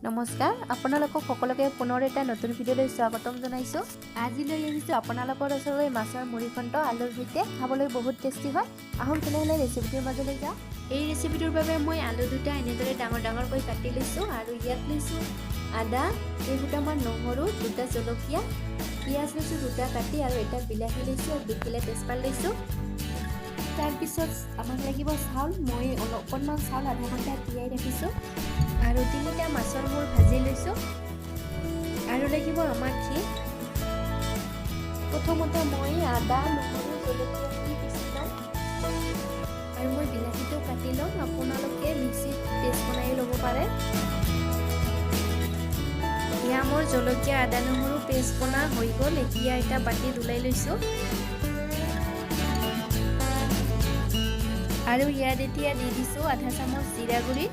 নমস্কাৰ আপোনালোকক সকলোকে পুনৰ এটা নতুন ভিডিঅ'লৈ স্বাগতম জনাইছোঁ। আজিলৈ আহিছোঁ আপোনালোকৰ ওচৰলৈ মাছৰ মুৰি ঘণ্ট আলুৰ সৈতে খাবলৈ বহুত টেষ্টি হয়। আহক তেনেহ'লে ৰেচিপিটোৰ মাজলৈ যাওঁ। এই ৰেচিপিটোৰ বাবে মই আলু দুটা এনেদৰে ডাঙৰ ডাঙৰকৈ কাটি লৈছোঁ আৰু ইয়াত লৈছোঁ আদা, কেইফুটামান নহৰু, দুটা জলকীয়া, পিঁয়াজ লৈছোঁ দুটা কাটি আৰু এটা বিলাহী লৈছোঁ আৰু 2 কিলো তেজপাত লৈছোঁ। তাৰপিছত আমাক লাগিব চাউল। মই অকণমান চাউল আধা ঘণ্টা তিয়াই ৰাখিছোঁ আৰু 3টা মাছৰ মূৰ ভাজি লৈছোঁ আৰু লাগিব আমাক ঘি। প্ৰথমতে মই আদা, নহৰু, জলকীয়াখিনি পিচি ল'ম আৰু মই বিলাহীটো কাটি ল'ম। আপোনালোকে মিক্সিত পেষ্ট বনাই ল'ব পাৰে। এতিয়া মোৰ জলকীয়া, আদা, নহৰু পেষ্ট বনা হৈ গ'ল। এতিয়া এটা বাটিত ওলাই লৈছোঁ আৰু ইয়াত এতিয়া দি দিছোঁ আধা চামুচ জিৰা গুড়ি,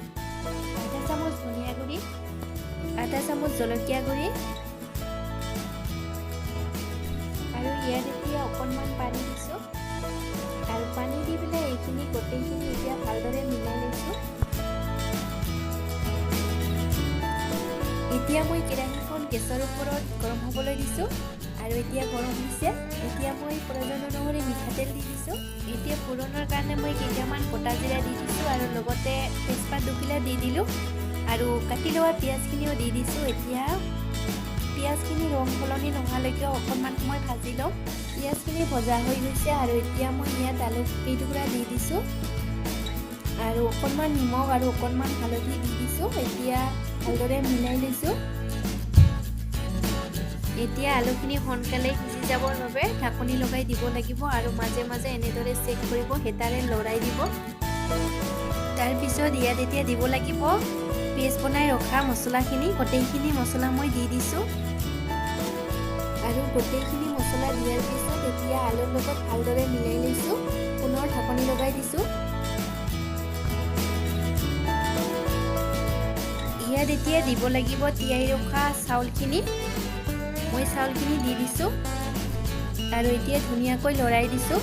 আধা চামুচ ধনিয়া গুড়ি, আধা চামুচ জলকীয়া গুড়ি আৰু ইয়াত এতিয়া অকণমান পানী দিছোঁ আৰু পানী দি পেলাই এইখিনি গোটেইখিনি এতিয়া ভালদৰে মিলাই লৈছোঁ। এতিয়া মই কেৰাহীখন গেছৰ ওপৰত গৰম হ'বলৈ দিছোঁ আৰু এতিয়া গৰম হৈছে। এতিয়া মই প্ৰয়োজন অনুসৰি মিঠাতেল দি দিছোঁ। এতিয়া ফোড়নৰ কাৰণে মই কেইটামান গোটা জিৰা দি দিছোঁ আৰু লগতে তেজপাত 2 কিলো দি দিলোঁ আৰু কাটি লোৱা পিঁয়াজখিনিও দি দিছোঁ। এতিয়া পিঁয়াজখিনি ৰং সলনি নোহোৱালৈকে অকণমান সময় ভাজি লওঁ। পিঁয়াজখিনি ভজা হৈ গৈছে আৰু এতিয়া মই ইয়াত আলু কেইটুকুৰা দি দিছোঁ আৰু অকণমান নিমখ আৰু অকণমান হালধি দি দিছোঁ। এতিয়া ভালদৰে মিলাই লৈছোঁ। এতিয়া আলুখিনি সোনকালে সিজি যাবৰ বাবে ঢাকনি লগাই দিব লাগিব আৰু মাজে মাজে এনেদৰে চেক কৰিব, হেতাৰে লৰাই দিব। তাৰপিছত ইয়াত এতিয়া দিব লাগিব পেষ্ট বনাই ৰখা মছলাখিনি। গোটেইখিনি মছলা মই দি দিছোঁ আৰু গোটেইখিনি মছলা দিয়াৰ পিছত এতিয়া আলুৰ লগত ভালদৰে মিলাই লৈছোঁ। পুনৰ ঢাকনি লগাই দিছোঁ। ইয়াত এতিয়া দিব লাগিব তিয়াই ৰখা চাউলখিনি। মই চাউলখিনি দি দিছোঁ আৰু এতিয়া ধুনীয়াকৈ লৰাই দিছোঁ।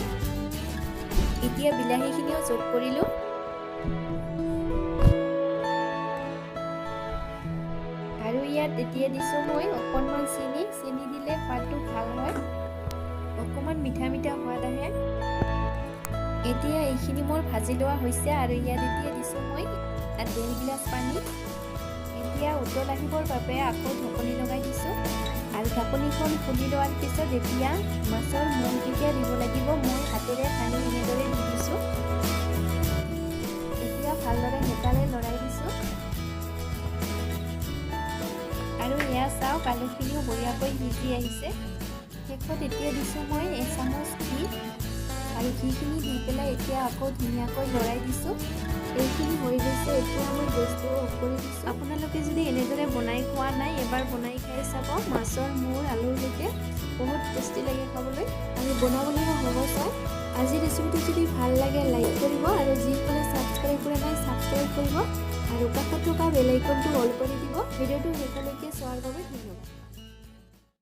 এতিয়া বিলাহীখিনিও যোগ কৰিলোঁ আৰু ইয়াত এতিয়া দিছোঁ মই অকণমান চেনি দিলে সোৱাদটো ভাল হয়, অকণমান মিঠা মিঠা সোৱাদ আহে। এতিয়া এইখিনি মোৰ ভাজি লোৱা হৈছে আৰু ইয়াত এতিয়া দিছোঁ মই 1.5 গিলাচ পানী। এতিয়া উতল আহিবৰ বাবে আকৌ ঢাকনি লগাই দিছোঁ আৰু ঢাকনিখন খুলি লোৱাৰ পিছত এতিয়া মাছৰ মূৰকেইটা দিব লাগিব। মই হাতেৰে সানি এনেদৰে দি দিছোঁ। এতিয়া ভালদৰে হেতাৰে লৰাই দিছোঁ আৰু এয়া চাওক আলুখিনিও বঢ়িয়াকৈ সিজি আহিছে। শেষত এতিয়া দিছোঁ মই 1 চামুচ ঘি আৰু ঘিখিনি দি পেলাই এতিয়া আকৌ ধুনীয়াকৈ লৰাই দিছোঁ। এইখিনি হৈ গৈছে। এতিয়া মই গেছটো অফ কৰি দিছোঁ। আপোনালোকে যদি এনেদৰে বনাই খোৱা নাই, এবাৰ বনাই খাই চাব। মাছৰ মূৰ আলুৰ সৈতে বহুত টেষ্টি লাগে খাবলৈ আৰু বনাবলৈ সহজ হয়। আজি ৰেচিপিটো যদি ভাল লাগে লাইক কৰিব আৰু যিসকলে ছাবস্ক্ৰাইব কৰা নাই ছাবস্ক্ৰাইব কৰিব আৰু কাষত থকা বেল আইকনটো অল কৰি দিব। ভিডিঅ'টো শেষলৈকে চোৱাৰ বাবে ধন্যবাদ।